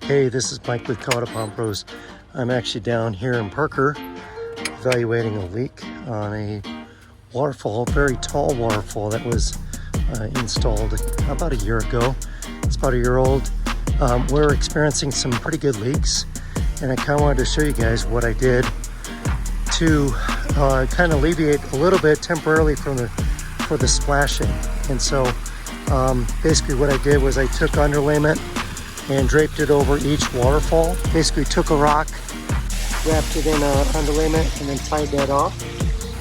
Hey, this is Mike with Caught Upon Pros. I'm actually down here in Parker evaluating a leak on a waterfall, very tall waterfall that was installed about a year ago. It's about a year old. We're experiencing some pretty good leaks, and I kind of wanted to show you guys what I did to kind of alleviate a little bit temporarily for the splashing. And so basically what I did was I took underlayment and draped it over each waterfall. Basically took a rock, wrapped it in underlayment, and then tied that off.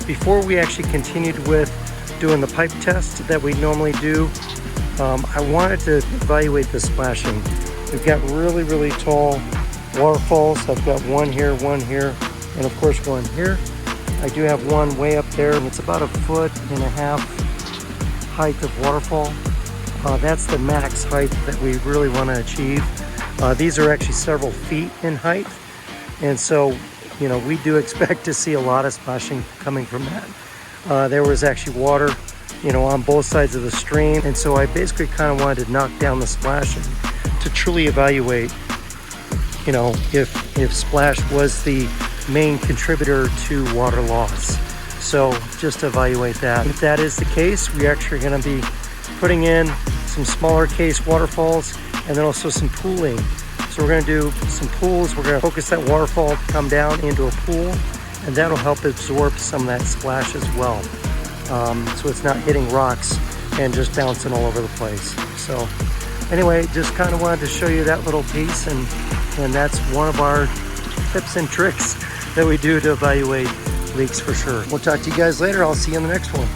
Before we actually continued with doing the pipe test that we normally do, I wanted to evaluate the splashing. We've got really tall waterfalls. I've got one here, and of course one here. I do have one way up there, and it's about 1.5 feet height of waterfall. That's the max height that we really want to achieve. These are actually several feet in height, and so we do expect to see a lot of splashing coming from that. There was actually water on both sides of the stream, and so I basically kind of wanted to knock down the splashing to truly evaluate if splash was the main contributor to water loss. So just to evaluate that. If that is the case, we're actually going to be putting in some smaller case waterfalls and then also some pooling. So we're going to do some pools. We're going to focus that waterfall to come down into a pool, and that'll help absorb some of that splash as well. So it's not hitting rocks and just bouncing all over the place. So anyway, just kind of wanted to show you that little piece, and that's one of our tips and tricks that we do to evaluate leaks for sure. We'll talk to you guys later. I'll see you in the next one.